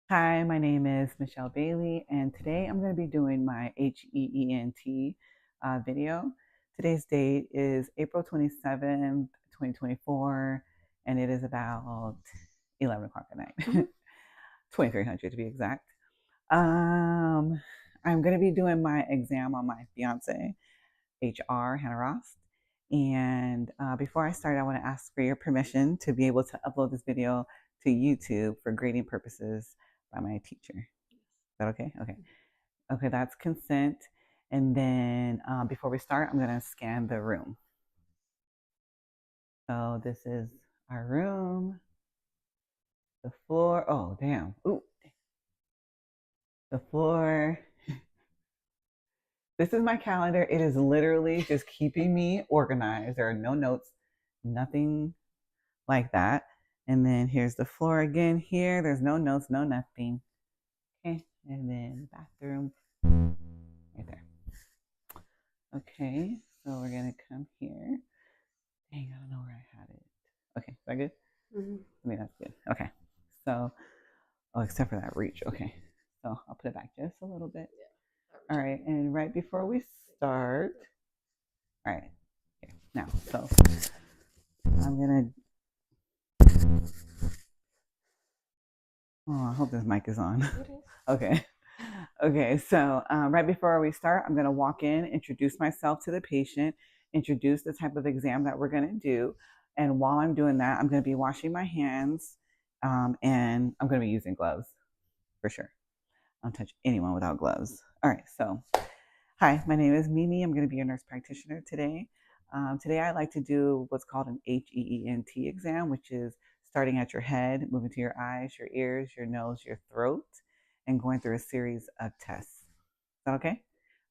Hi, my name is Michelle Bailey, and today I'm going to be doing my HEENT video. Today's date is April 27th, 2024, and it is about 11 o'clock at night, 2300 to be exact. Um, I'm going to be doing my exam on my fiance, HR, Hannah Ross. And before I start, I want to ask for your permission to be able to upload this video to YouTube for grading purposes by my teacher. Is that okay? Okay. Okay, that's consent. And then before we start, I'm going to scan the room. So this is our room. The floor. Oh, damn. Ooh, the floor. This is my calendar. It is literally just keeping me organized. There are no notes, nothing like that. And then here's the floor again here. There's no notes, no nothing. Okay. And then the bathroom right there. Okay. So we're going to come here. Dang, I don't know where I had it. Okay. Is that good? Mm-hmm. I mean, that's good. Okay. So, oh, except for that reach. Okay. So I'll put it back just a little bit. Yeah. All right. And right before we start, all right. Okay. Now, so I'm going to, oh, I hope this mic is on. Okay. Okay, so right before we start, I'm going to walk in, introduce myself to the patient, introduce the type of exam that we're going to do. And while I'm doing that, I'm going to be washing my hands and I'm going to be using gloves for sure. I don't touch anyone without gloves. All right, so hi, my name is Mimi. I'm going to be your nurse practitioner today. Today, I like to do what's called an HEENT exam, which is starting at your head, moving to your eyes, your ears, your nose, your throat, and going through a series of tests. Is that okay?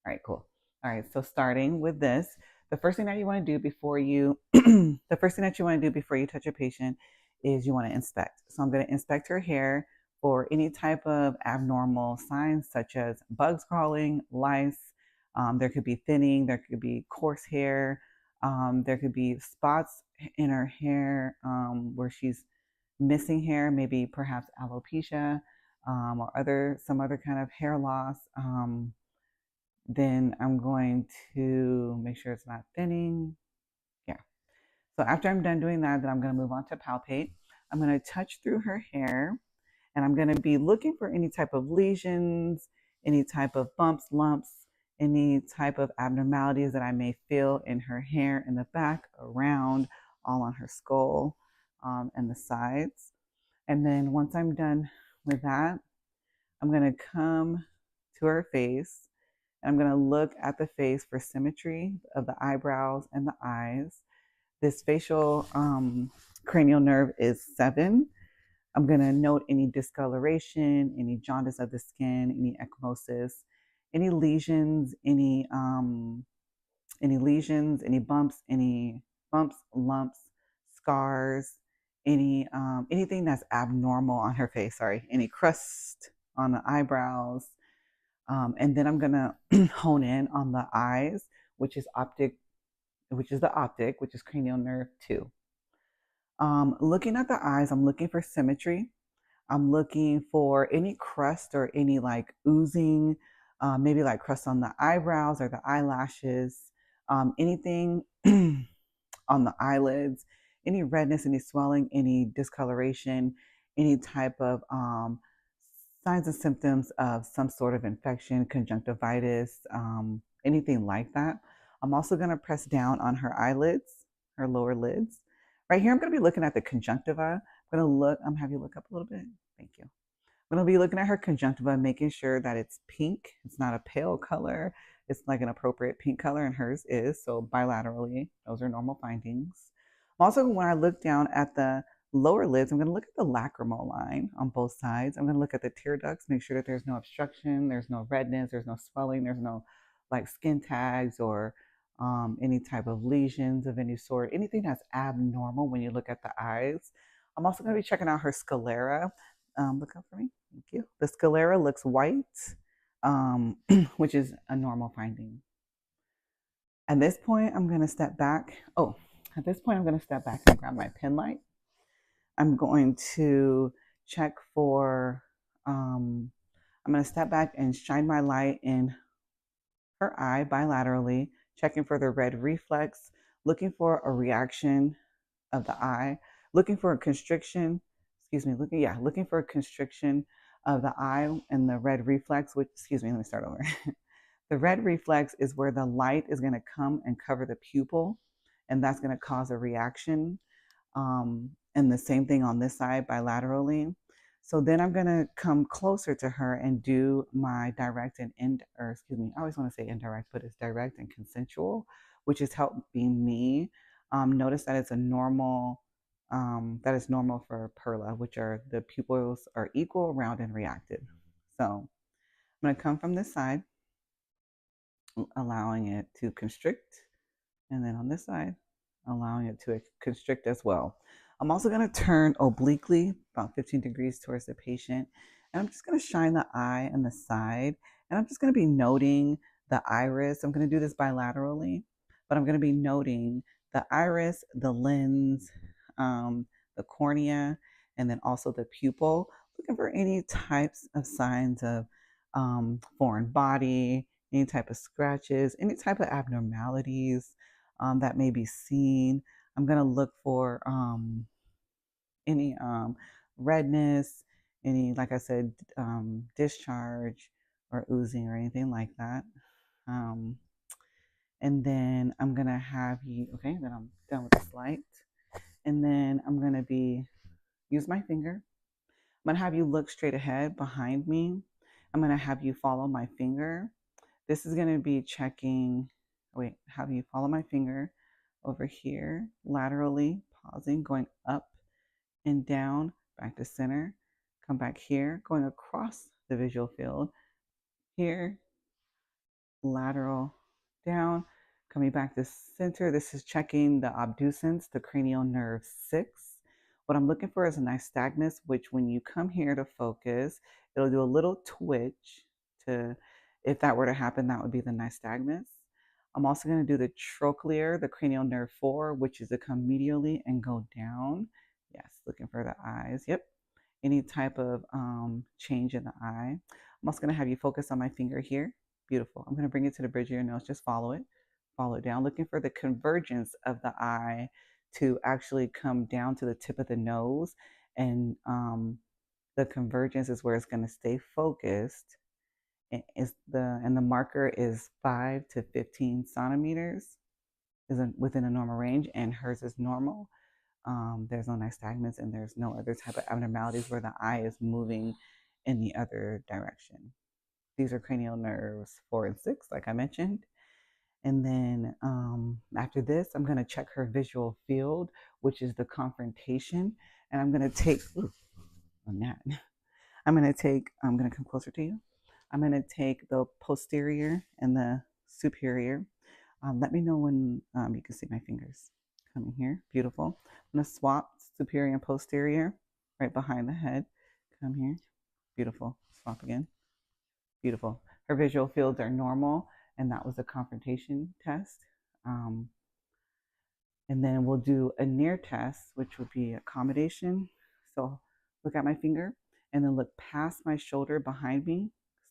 All right, cool. All right, so starting with this, the first thing that you want to do before you, the first thing that you want to do before you touch a patient is you want to inspect. So I'm going to inspect her hair for any type of abnormal signs such as bugs crawling, lice. There could be thinning, there could be coarse hair, there could be spots in her hair where she's missing hair, maybe perhaps alopecia or some other kind of hair loss. Then I'm going to make sure it's not thinning. Yeah. So after I'm done doing that, then I'm going to move on to palpate. I'm going to touch through her hair and I'm going to be looking for any type of lesions, any type of bumps, lumps, any type of abnormalities that I may feel in her hair in the back, around, all on her skull, and the sides. And then once I'm done with that, I'm going to come to her face. I'm going to look at the face for symmetry of the eyebrows and the eyes. This facial cranial nerve is 7. I'm going to note any discoloration, any jaundice of the skin, any ecchymosis, any lesions, any bumps, lumps, scars, anything that's abnormal on her face. Sorry, any crust on the eyebrows, and then I'm gonna hone in on the eyes, which is the optic, which is cranial nerve 2. Looking at the eyes, I'm looking for symmetry. I'm looking for any crust or any like oozing, maybe like crust on the eyebrows or the eyelashes, anything on the eyelids, any redness, any swelling, any discoloration, any type of signs and symptoms of some sort of infection, conjunctivitis, anything like that. I'm also going to press down on her eyelids, her lower lids. Right here, I'm going to be looking at the conjunctiva. I'm have you look up a little bit. Thank you. I'm going to be looking at her conjunctiva, making sure that it's pink. It's not a pale color. It's like an appropriate pink color, and hers is. So bilaterally, those are normal findings. Also, when I look down at the lower lids, I'm going to look at the lacrimal line on both sides. I'm going to look at the tear ducts, make sure that there's no obstruction, there's no redness, there's no swelling, there's no like skin tags or any type of lesions of any sort, anything that's abnormal when you look at the eyes. I'm also going to be checking out her sclera. Look up for me. Thank you. The sclera looks white, which is a normal finding. At this point, I'm going to step back. Oh, at this point, I'm going to step back and grab my pen light. I'm going to check for I'm going to step back and shine my light in her eye bilaterally, checking for the red reflex, looking for a reaction of the eye, looking for a constriction, looking for a constriction of the eye and the red reflex, which, let me start over. The red reflex is where the light is going to come and cover the pupil, and that's going to cause a reaction. And the same thing on this side bilaterally. So then I'm going to come closer to her and do my direct and I always want to say indirect, but it's direct and consensual, which is helping me notice that it's a normal, that is normal for Perla, which are the pupils are equal, round, and reactive. So I'm going to come from this side, allowing it to constrict, and then on this side, allowing it to constrict as well. I'm also going to turn obliquely about 15 degrees towards the patient, and I'm just going to shine the eye on the side, and I'm just going to be noting the iris. I'm going to do this bilaterally, but I'm going to be noting the iris, the lens, the cornea, and then also the pupil, looking for any types of signs of foreign body, any type of scratches, any type of abnormalities that may be seen. I'm going to look for any redness, any, like I said, discharge or oozing or anything like that. Um, and then I'm going to have you, okay, then I'm done with this light. And then I'm going to use my finger. I'm going to have you look straight ahead behind me. I'm going to have you follow my finger. This is going to be checking, have you follow my finger over here, laterally, pausing, going up and down, back to center, come back here, going across the visual field, here, lateral, down, coming back to center. This is checking the abducens, the cranial nerve 6. What I'm looking for is a nystagmus, which when you come here to focus, it'll do a little twitch to, if that were to happen, that would be the nystagmus. I'm also going to do the trochlear, the cranial nerve 4, which is to come medially and go down. Yes, looking for the eyes. Yep. Any type of change in the eye. I'm also going to have you focus on my finger here. Beautiful. I'm going to bring it to the bridge of your nose. Just follow it. Follow it down, looking for the convergence of the eye to actually come down to the tip of the nose. And the convergence is where it's going to stay focused. And the marker is 5 to 15 centimeters is within a normal range, and hers is normal. There's no nystagmus, and there's no other type of abnormalities where the eye is moving in the other direction. These are cranial nerves 4 and 6, like I mentioned. And then after this, I'm going to check her visual field, which is the confrontation. And I'm going to take, I'm going to come closer to you. I'm going to take the posterior and the superior. Let me know when you can see my fingers coming here. Beautiful. I'm going to swap superior and posterior right behind the head. Come here. Beautiful. Swap again. Beautiful. Her visual fields are normal, and that was a confrontation test. And then we'll do a near test, which would be accommodation. So look at my finger and then look past my shoulder behind me,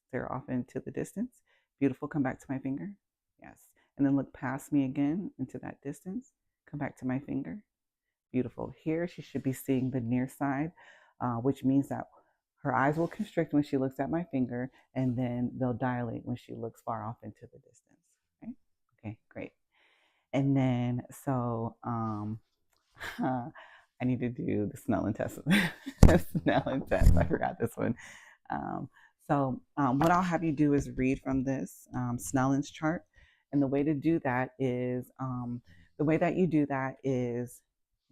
stare off into the distance. Beautiful. Come back to my finger. Yes. And then look past me again into that distance. Come back to my finger. Beautiful. Here she should be seeing the near side, which means that her eyes will constrict when she looks at my finger, and then they'll dilate when she looks far off into the distance. Okay, okay, great. And then, so I need to do the Snellen test. Snellen test. I forgot this one. What I'll have you do is read from this Snellen's chart. And the way to do that is,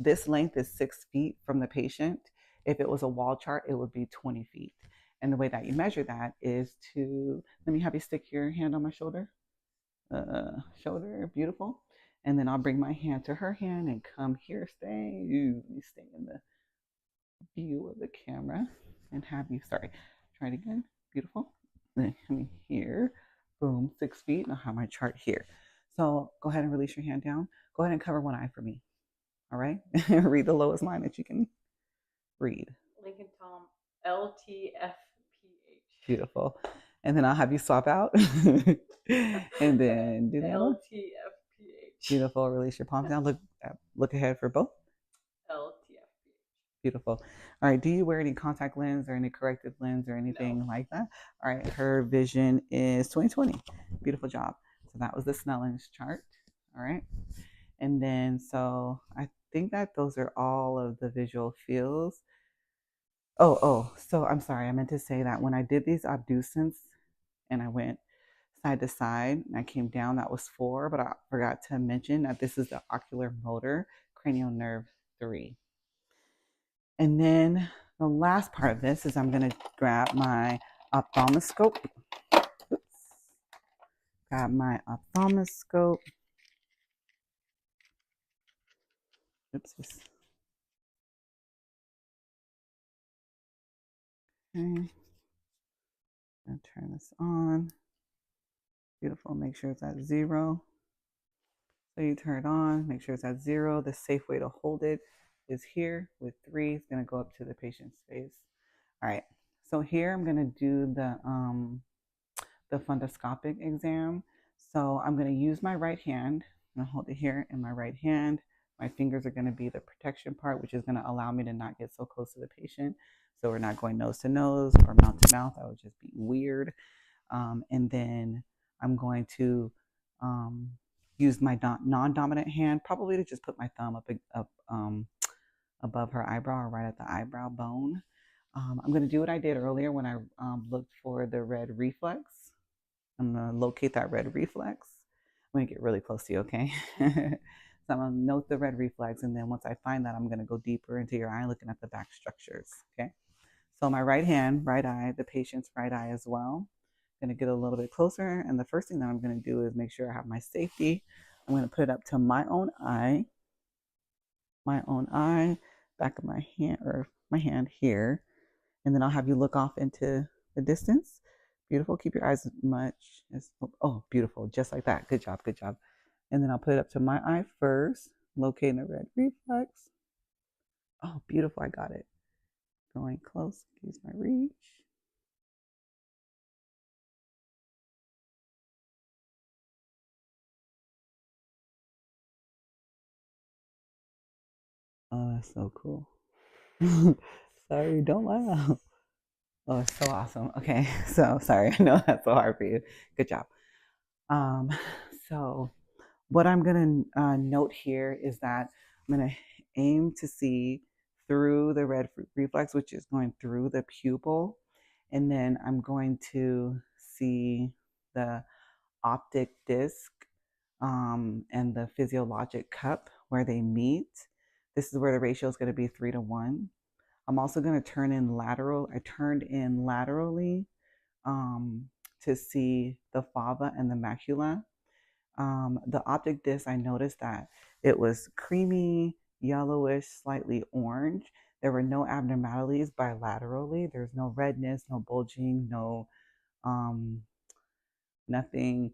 this length is 6 feet from the patient. If it was a wall chart, it would be 20 feet. And the way that you measure that is let me have you stick your hand on my shoulder. Shoulder, beautiful. And then I'll bring my hand to her hand and come here, stay in the view of the camera and have you, try it again. Beautiful. Then come here, boom, 6 feet. And I'll have my chart here. So go ahead and release your hand down. Go ahead and cover one eye for me. All right. Read the lowest line that you can read. Lincoln Tom, LTFP Beautiful. And then I'll have you swap out. And then do the other one. LTFPH. Beautiful. Release your palms down. Look ahead for both. LTFPH. Beautiful. All right. Do you wear any contact lens or any corrective lens or anything like that? All right. Her vision is 20/20. Beautiful job. So that was the Snellen's chart. All right. And then, so I think that those are all of the visual fields. So I'm sorry. I meant to say that when I did these abducents and I went side to side and I came down, that was 4, but I forgot to mention that this is the ocular motor cranial nerve 3. And then the last part of this is I'm going to grab my ophthalmoscope. Oops. Grab my ophthalmoscope. Oops. Okay. Gonna turn this on. Beautiful. Make sure it's at 0. So you turn it on, make sure it's at 0. The safe way to hold it is here with 3. It's going to go up to the patient's face. All right. So here I'm going to do the fundoscopic exam. So I'm going to use my right hand. I'm going to hold it here in my right hand. My fingers are going to be the protection part, which is going to allow me to not get so close to the patient. So we're not going nose to nose or mouth to mouth. That would just be weird. And then I'm going to use my non-dominant hand, probably to just put my thumb up above her eyebrow or right at the eyebrow bone. I'm going to do what I did earlier when I looked for the red reflex. I'm going to locate that red reflex. I'm going to get really close to you, okay? So I'm going to note the red reflex, and then once I find that, I'm going to go deeper into your eye, looking at the back structures, okay? So my right hand, right eye, the patient's right eye as well. I'm going to get a little bit closer, and the first thing that I'm going to do is make sure I have my safety. I'm going to put it up to my own eye, back of my hand, or my hand here, and then I'll have you look off into the distance. Beautiful. Keep your eyes much as, oh, beautiful. Just like that. Good job. Good job. And then I'll put it up to my eye first, locating the red reflex. Oh, beautiful. I got it. Going close. Use my reach. Oh, that's so cool. Sorry, don't laugh. Oh, it's so awesome. Okay, so sorry, I know that's so hard for you. Good job. Um, so what I'm gonna note here is that I'm gonna aim to see through the red reflex, which is going through the pupil, and then I'm going to see the optic disc and the physiologic cup where they meet. This is where the ratio is going to be 3-to-1. I'm also going to turn in lateral. I turned in laterally um, to see the fava and the macula. The optic disc, I noticed that it was creamy, yellowish, slightly orange. There were no abnormalities bilaterally. There's no redness, no bulging, no nothing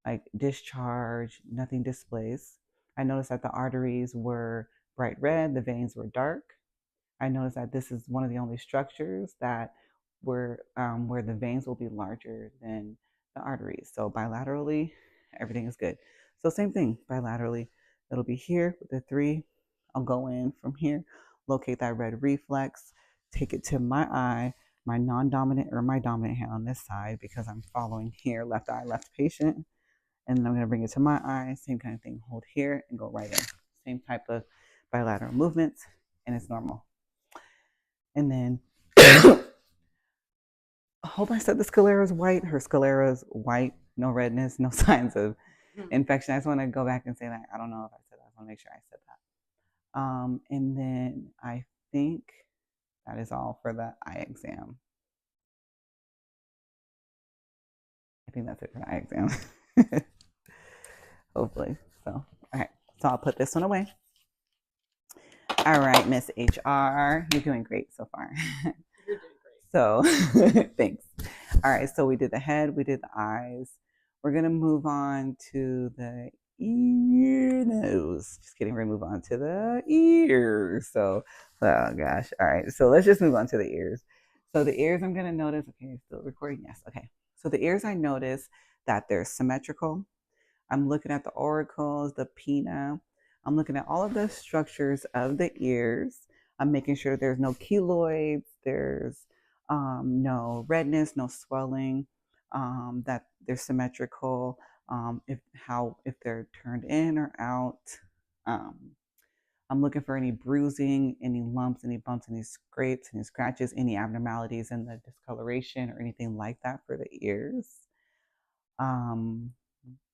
like discharge, nothing displaced. I noticed that the arteries were bright red, the veins were dark. I noticed that this is one of the only structures that where the veins will be larger than the arteries. So bilaterally, everything is good. So same thing, bilaterally, it'll be here with the 3. I'll go in from here, locate that red reflex, take it to my eye, my non-dominant or my dominant hand on this side because I'm following here, left eye, left patient. And then I'm going to bring it to my eye, same kind of thing, hold here and go right in. Same type of bilateral movements, and it's normal. And then I hope I said the sclera is white. Her sclera is white, no redness, no signs of infection. I just want to go back and say that. I don't know if I said that. I want to make sure I said that. And then I think that is all for the eye exam. I think that's it for the eye exam. Hopefully. So, all right. So I'll put this one away. All right, Miss HR, you're doing great so far. You're doing great. So, thanks. All right, so we did the head, we did the eyes. We're gonna move on to the nose. Just kidding. We're gonna move on to the ears. So, oh gosh. All right, so let's just move on to the ears. So the ears I'm going to notice, okay, still recording, yes, okay. So the ears I notice that they're symmetrical. I'm looking at the auricles, the pinna. I'm looking at all of the structures of the ears. I'm making sure there's no keloids, there's no redness, no swelling, that they're symmetrical, if they're turned in or out. Um, I'm looking for any bruising, any lumps, any bumps, any scrapes, any scratches, any abnormalities in the discoloration or anything like that for the ears. Um,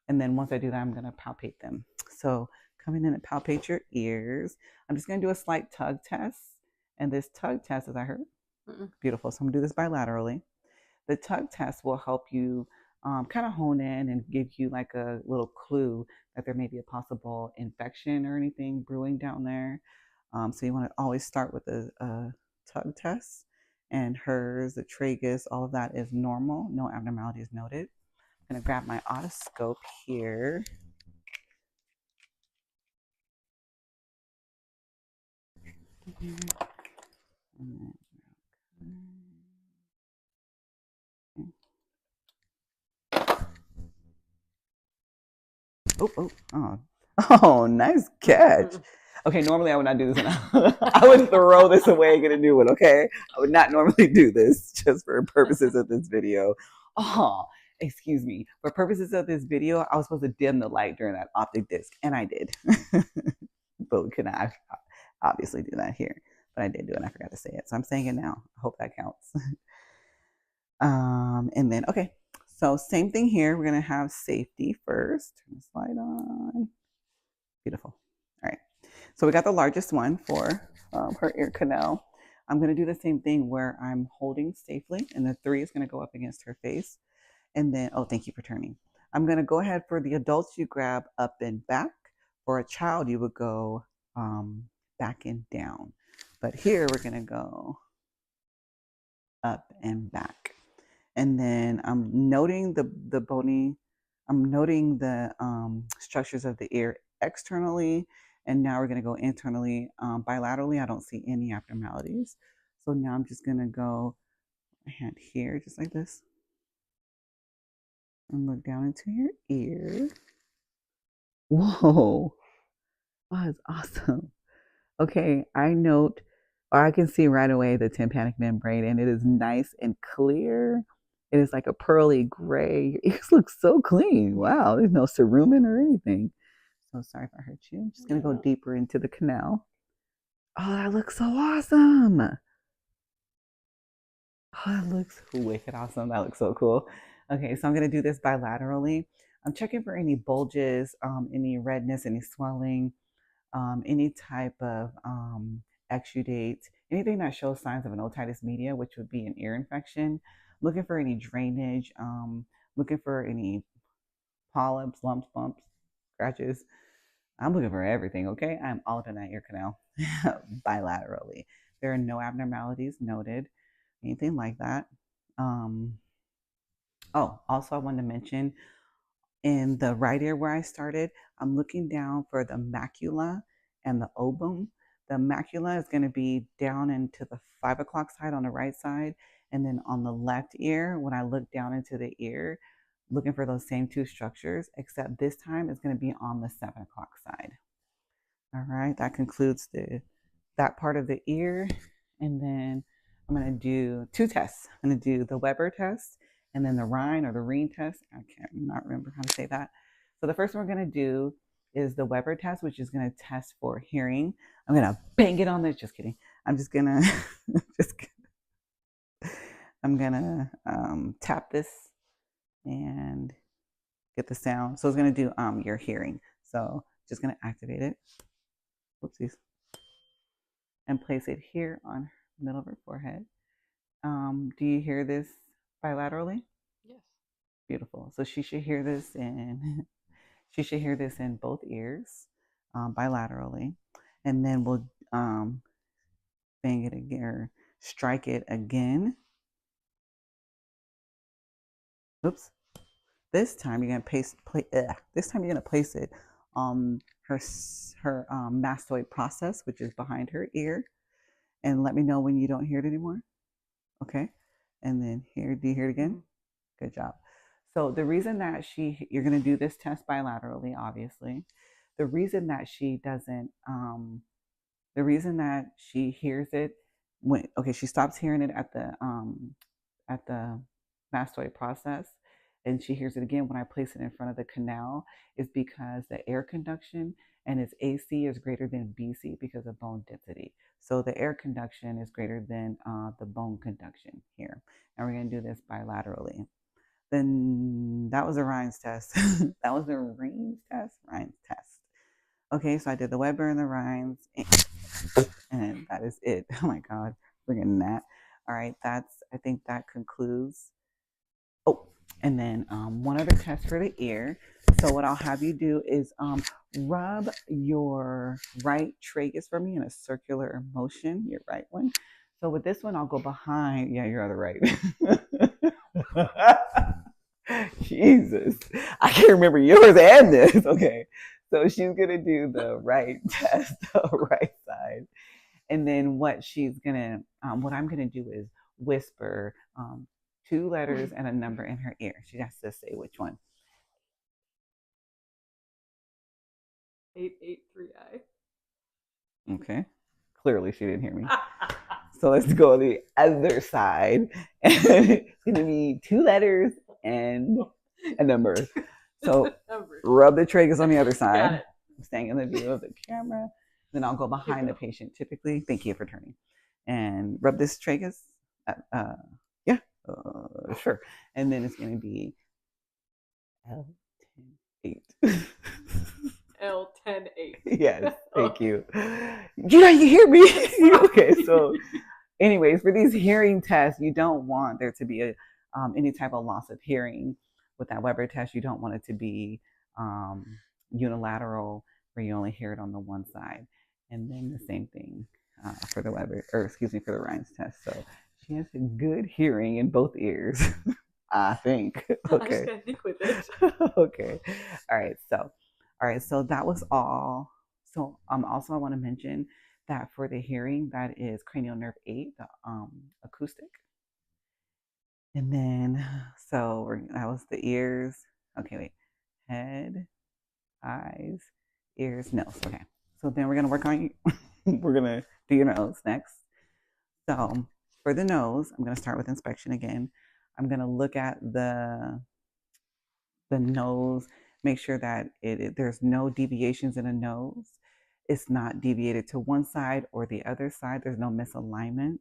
and then once I do that, I'm going to palpate them. So coming in and palpate your ears, I'm just going to do a slight tug test. And this tug test, as I heard, beautiful. So I'm going to do this bilaterally. The tug test will help you kind of hone in and give you like a little clue that there may be a possible infection or anything brewing down there. So you want to always start with a tug test. And hers, the tragus, all of that is normal. No abnormalities noted. I'm going to grab my otoscope here. Oh, oh, nice catch. Okay, normally I would not do this. I would throw this away and get a new one. Okay, I would not normally do this just for purposes of this video. Oh, excuse me. For purposes of this video, I was supposed to dim the light during that optic disc, and I did. But we could not obviously do that here. But I did do it. And I forgot to say it, so I'm saying it now. I hope that counts. And then okay, so same thing here. We're gonna have safety first. Turn the slide on. Beautiful. All right. So we got the largest one for her ear canal. I'm going to do the same thing where I'm holding safely, and the 3 is going to go up against her face. And then, oh, thank you for turning. I'm going to go ahead for the adults, you grab up and back. For a child, you would go back and down. But here we're going to go up and back. And then I'm noting the bony, I'm noting the structures of the ear externally, and now we're going to go internally. Bilaterally, I don't see any abnormalities. So now I'm just going to go my hand here, just like this, and look down into your ear. Whoa, oh, that's awesome. Okay, I note, or I can see right away the tympanic membrane, and it is nice and clear. It is like a pearly gray. Your ears look so clean. Wow, there's no cerumen or anything. So sorry if I hurt you. I'm just gonna go deeper into the canal. Oh, that looks so awesome. Oh, that looks wicked awesome. That looks so cool. Okay, so I'm gonna do this bilaterally. I'm checking for any bulges, any redness, any swelling, any type of exudate, anything that shows signs of an otitis media, which would be an ear infection. Looking for any drainage, looking for any polyps, lumps, bumps, scratches. I'm looking for everything, okay? I'm all up in that ear canal bilaterally. There are no abnormalities noted, anything like that. Um, oh, also, I wanted to mention in the right ear where I started, I'm looking down for the macula and the obum. The macula is going to be down into the 5 o'clock side on the right side. And then on the left ear, when I look down into the ear, looking for those same 2 structures, except this time it's going to be on the 7 o'clock side. All right, that concludes that part of the ear. And then I'm going to do 2 tests. I'm going to do the Weber test and then the Rhine or the Reen test. I can't not remember how to say that. So the first one we're going to do is the Weber test, which is going to test for hearing. I'm going to bang it on this. Just kidding. I'm just going to just I'm going to tap this and get the sound. So it's going to do your hearing. So just going to activate it. Whoopsies. And place it here on the middle of her forehead. Do you hear this bilaterally? Yes. Beautiful. So she should hear this in she should hear this in both ears, bilaterally, and then we'll bang it again or strike it again. Oops. This time you're gonna this time you're gonna place it on her mastoid process, which is behind her ear, and let me know when you don't hear it anymore. Okay. And then here, do you hear it again? Mhm. Good job. So the reason that you're going to do this test bilaterally, obviously. The reason that she doesn't, the reason that she hears it when, okay, she stops hearing it at the mastoid process, and she hears it again when I place it in front of the canal, is because the air conduction and its AC is greater than BC because of bone density. So the air conduction is greater than the bone conduction here. And we're going to do this bilaterally. Then that was a Ryan's test. That was the Ryan's test. Ryan's test. Okay, so I did the Weber and the Ryan's, and that is it. Oh my God, bringing that. All right, I think that concludes. Oh, and then one other test for the ear. So what I'll have you do is rub your right tragus for me in a circular motion, your right one. So with this one, I'll go behind. Yeah, your other right. Jesus, I can't remember yours and this. Okay, so she's gonna do the right test, the right side, and then what I'm gonna do is whisper two letters and a number in her ear. She has to say which one. 883I. Okay, clearly she didn't hear me. So let's go on the other side. It's gonna be two letters and a number. So rub the tragus on the other side. I'm staying in the view of the camera. Then I'll go behind the patient typically. Thank you for turning. And rub this tragus. Yeah, sure. And then it's going to be L10-8. L10-8. Yes, thank you. You hear me? Okay, so anyways, for these hearing tests, you don't want there to be any type of loss of hearing. With that Weber test, you don't want it to be um, unilateral, where you only hear it on the one side. And then the same thing for the Weber, or excuse me, for the Ryan's test. So she has a good hearing in both ears, I think. I just Okay. gotta think with it. Okay. All right. So that was all. So also I want to mention that for the hearing, that is cranial nerve 8, the acoustic. And then that was the ears. Okay, wait. Head, eyes, ears, nose. Okay. So then we're gonna work on you. We're gonna do your nose next. So for the nose, I'm gonna start with inspection again. I'm gonna look at the nose, make sure that there's no deviations in the nose. It's not deviated to one side or the other side. There's no misalignments.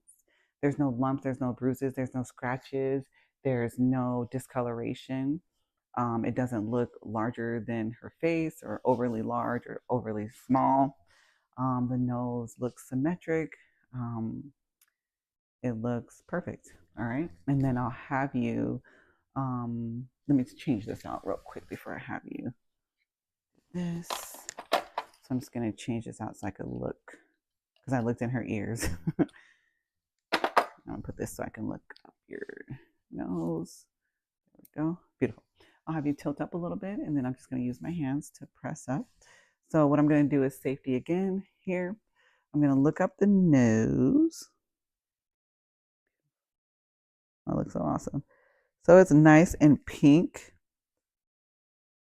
There's no lumps. There's no bruises. There's no scratches. There's no discoloration. It doesn't look larger than her face or overly large or overly small. The nose looks symmetric. Um, it looks perfect. All right. And then I'll have you, let me change this out real quick before I have you this. So I'm just going to change this out so I could look, because I looked in her ears. I'm going to put this so I can look up your nose. There we go. Beautiful. I'll have you tilt up a little bit, and then I'm just going to use my hands to press up. So what I'm going to do is safety again here. I'm going to look up the nose. That looks so awesome. So it's nice and pink.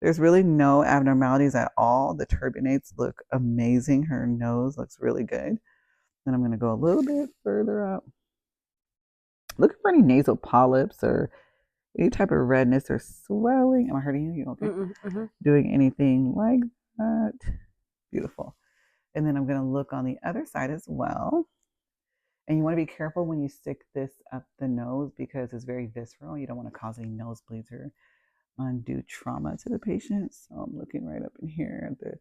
There's really no abnormalities at all. The turbinates look amazing. Her nose looks really good. Then I'm going to go a little bit further up. Looking for any nasal polyps or any type of redness or swelling. Am I hurting you? You okay? Mm-hmm. Doing anything like that? Beautiful. And then I'm going to look on the other side as well. And you want to be careful when you stick this up the nose because it's very visceral. You don't want to cause any nosebleeds or undue trauma to the patient. So I'm looking right up in here at the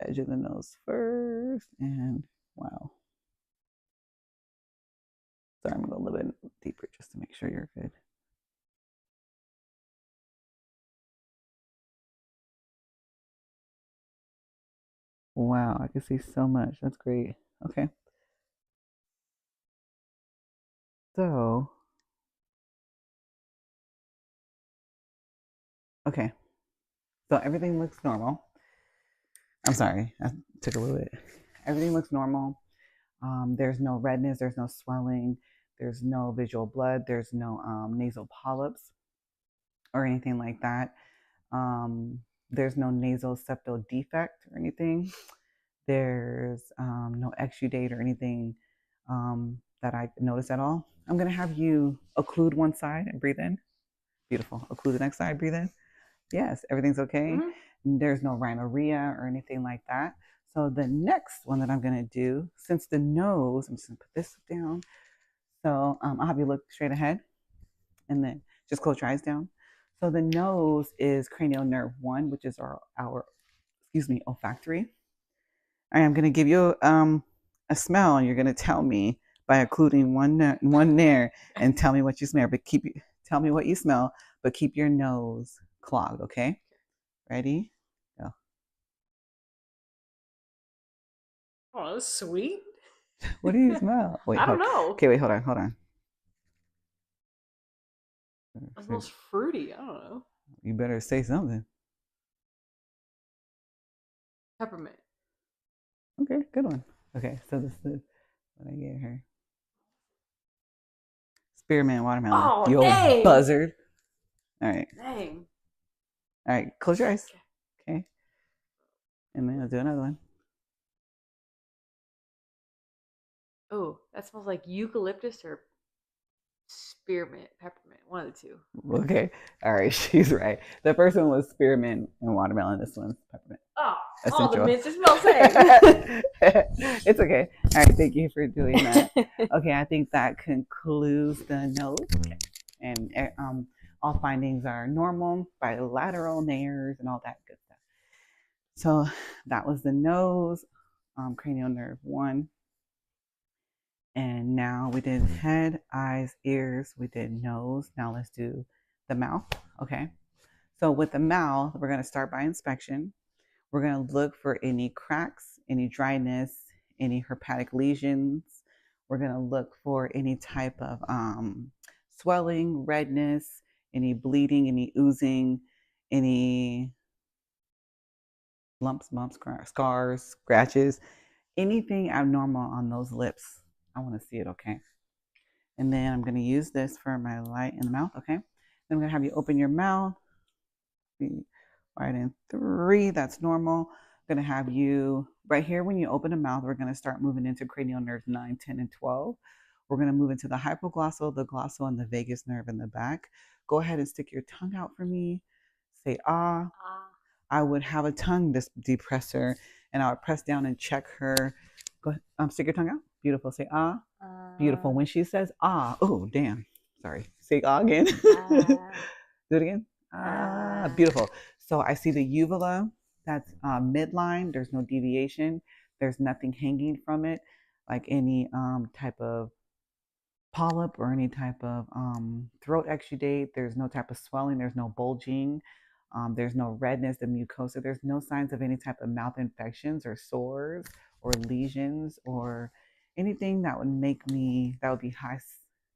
edge of the nose first. And wow. Sorry, I'm going to go a little bit deeper just to make sure you're good. Wow, I can see so much. That's great. Okay. So, okay. So everything looks normal. I'm sorry, I took a little bit. Everything looks normal. There's no redness, there's no swelling, There's no visual blood. There's no nasal polyps or anything like that. There's no nasal septal defect or anything. There's no exudate or anything that I noticed at all. I'm going to have you occlude one side and breathe in. Beautiful. Occlude the next side, breathe in. Yes, everything's okay. Mm-hmm. There's no rhinorrhea or anything like that. So the next one that I'm going to do, since the nose, I'm just going to put this down. So I'll have you look straight ahead and then just close your eyes down. So the nose is cranial nerve 1, which is our olfactory. I am going to give you a smell, and you're going to tell me by occluding one there and tell me what you smell. But tell me what you smell, but keep your nose clogged. Okay, ready? Go. Oh, that's sweet. What do you smell? Wait, I don't hold. know. Okay, wait, hold on. It smells fruity. I don't know. You better say something. Peppermint. Okay, good one. Okay, so this is what I gave her. Spearmint watermelon. Oh, You old dang. buzzard. All right. Dang. All right. Close your eyes. Okay. Okay. And then I'll do another one. Oh, that smells like eucalyptus or spearmint, peppermint. One of the two. Okay. All right. She's right. The first one was spearmint and watermelon. This one's peppermint. Oh, all the Essential. mints smell the same. It's okay. All right. Thank you for doing that. Okay. I think that concludes the nose. Okay. And all findings are normal, bilateral nares, and all that good stuff. So that was the nose, cranial nerve 1. And now we did head, eyes, ears, we did nose. Now let's do the mouth. Okay. So with the mouth, we're going to start by inspection. We're going to look for any cracks, any dryness, any hepatic lesions. We're going to look for any type of swelling, redness, any bleeding, any oozing, any lumps, bumps, scars, scratches, anything abnormal on those lips. I want to see it, okay? And then I'm going to use this for my light in the mouth, okay? Then I'm going to have you open your mouth. Right in 3, that's normal. I'm going to have you, right here when you open the mouth, we're going to start moving into cranial nerves 9, 10, and 12. We're going to move into the hypoglossal, the glossal, and the vagus nerve in the back. Go ahead and stick your tongue out for me. Say ah. I would have a tongue depressor, and I would press down and check her. Go ahead, stick your tongue out. Beautiful. Say ah. Beautiful. When she says ah, oh damn, sorry. Say ah again. Do it again. Ah, beautiful. So I see the uvula. That's midline. There's no deviation. There's nothing hanging from it, like any type of polyp or any type of throat exudate. There's no type of swelling. There's no bulging. There's no redness, the mucosa. There's no signs of any type of mouth infections or sores or lesions or anything that would that would be high,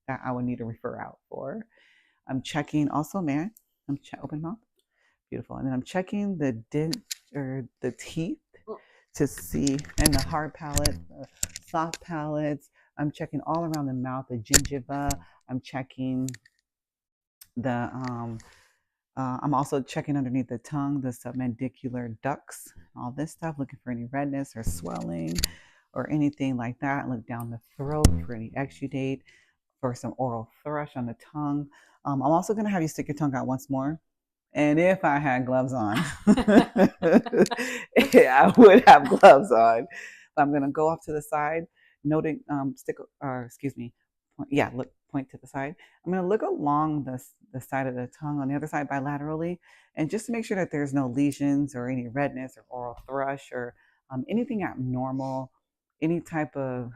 that I would need to refer out for. I'm checking also, man. Open mouth. Beautiful. And then I'm checking the dent or the teeth to see, and the hard palate, the soft palates. I'm checking all around the mouth, the gingiva. I'm checking the I'm also checking underneath the tongue, the submandibular ducts, all this stuff, looking for any redness or swelling or anything like that. Look down the throat for any exudate, for some oral thrush on the tongue. I'm also going to have you stick your tongue out once more. And if I had gloves on, I would have gloves on. I'm going to go off to the side, noting, point to the side. I'm going to look along the side of the tongue on the other side bilaterally, and just to make sure that there's no lesions or any redness or oral thrush or anything abnormal, any type of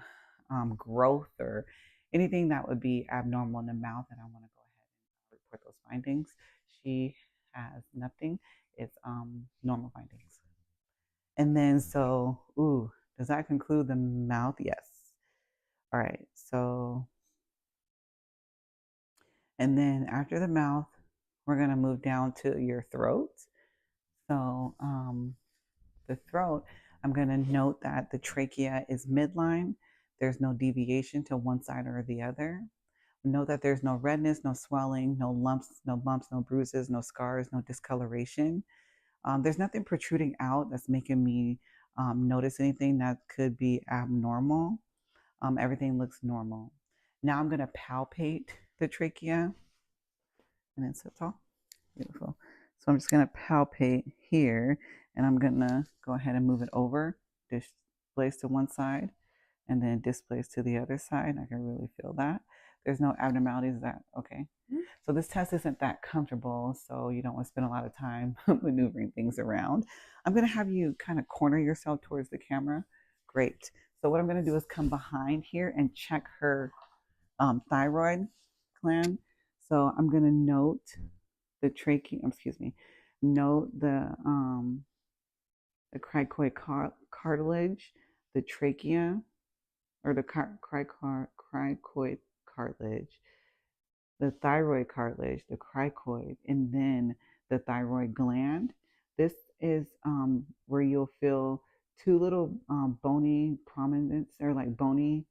growth or anything that would be abnormal in the mouth. And I want to go ahead and report those findings. She has nothing. It's normal findings. And then does that conclude the mouth? Yes. All right. So, and then after the mouth, we're gonna move down to your throat. So the throat, I'm gonna note that the trachea is midline. There's no deviation to one side or the other. Know that there's no redness, no swelling, no lumps, no bumps, no bruises, no scars, no discoloration. There's nothing protruding out that's making me notice anything that could be abnormal. Everything looks normal. Now I'm going to palpate the trachea and then sit tall. Beautiful. So I'm just going to palpate here and I'm going to go ahead and move it over, displace to one side and then displace to the other side. I can really feel that. There's no abnormalities. That okay? So this test isn't that comfortable, so you don't want to spend a lot of time maneuvering things around. I'm going to have you kind of corner yourself towards the camera. Great. So what I'm going to do is come behind here and check her thyroid gland. So I'm going to note the trachea, excuse me, note the cricoid cartilage, the trachea, or the cricoid cartilage, the thyroid cartilage, the cricoid, and then the thyroid gland. This is where you'll feel two little bony prominence or like bony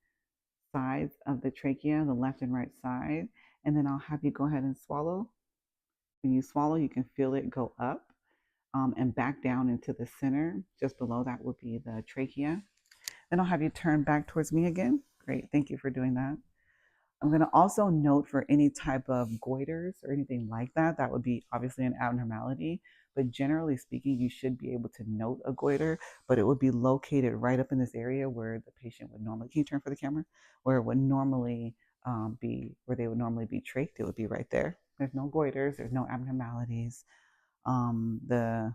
sides of the trachea, the left and right side. And then I'll have you go ahead and swallow. When you swallow, you can feel it go up and back down into the center. Just below that would be the trachea. Then I'll have you turn back towards me again. Great. Thank you for doing that. I'm going to also note for any type of goiters or anything like that. That would be obviously an abnormality. But generally speaking, you should be able to note a goiter, but it would be located right up in this area where the patient would normally, can you turn for the camera? Where it would normally where they would normally be trached. It would be right there. There's no goiters, there's no abnormalities. The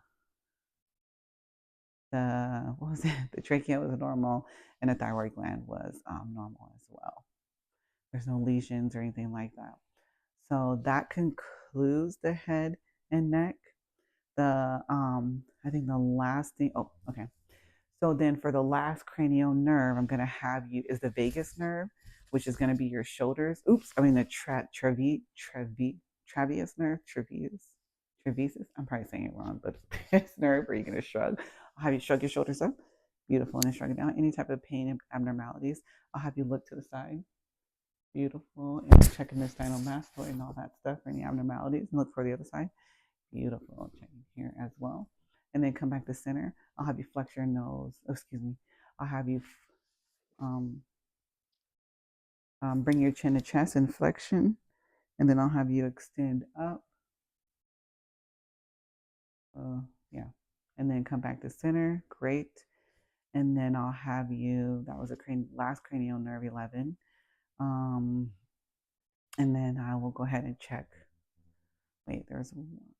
what was it? The trachea was normal, and the thyroid gland was normal as well. There's no lesions or anything like that. So that concludes the head and neck. I think the last thing. Oh, okay. So then for the last cranial nerve, I'm gonna have you is the vagus nerve, which is gonna be your shoulders. Oops, I mean the trabeus nerve, trapezius. I'm probably saying it wrong, but this nerve where you're gonna shrug. I'll have you shrug your shoulders up. Beautiful, and then shrug it down. Any type of pain abnormalities, I'll have you look to the side. Beautiful. And checking the stenomastoid and all that stuff for any abnormalities. And look for the other side. Beautiful. Checking here as well. And then come back to center. I'll have you flex your nose. Oh, excuse me. I'll have you um, bring your chin to chest in flexion. And then I'll have you extend up. Yeah. And then come back to center. Great. And then I'll have you, that was a last cranial nerve 11. And then I will go ahead and check. Wait, there's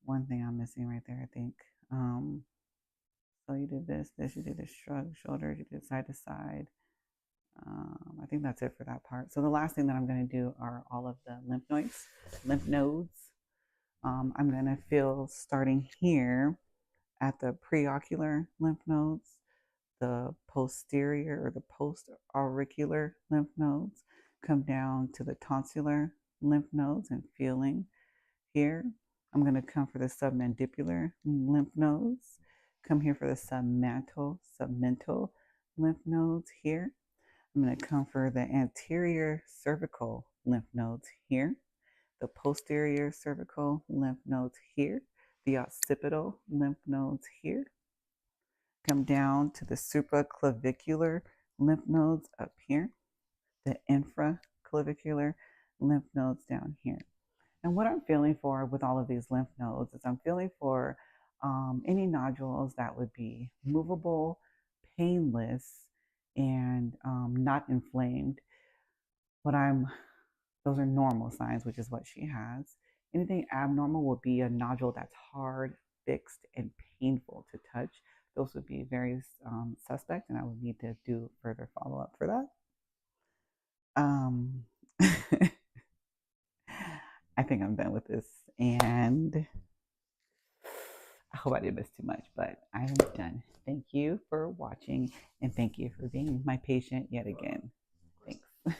one thing I'm missing right there, I think. So you did this, you did the shrug, shoulders, you did side to side. I think that's it for that part. So the last thing that I'm going to do are all of the lymph nodes. I'm going to feel starting here at the preocular lymph nodes, the posterior or the post-auricular lymph nodes, come down to the tonsillar lymph nodes and feeling here. I'm going to come for the submandibular lymph nodes. Come here for the submental lymph nodes here. I'm going to come for the anterior cervical lymph nodes here, the posterior cervical lymph nodes here, the occipital lymph nodes here. Come down to the supraclavicular lymph nodes up here, the infraclavicular lymph nodes down here. And what I'm feeling for with all of these lymph nodes is I'm feeling for any nodules that would be movable, painless, and not inflamed. Those are normal signs, which is what she has. Anything abnormal would be a nodule that's hard, fixed, and painful to touch. Those would be very suspect, and I would need to do further follow up for that. Um, I think I'm done with this, and I hope I didn't miss too much, but I am done. Thank you for watching, and thank you for being my patient yet again. Thanks.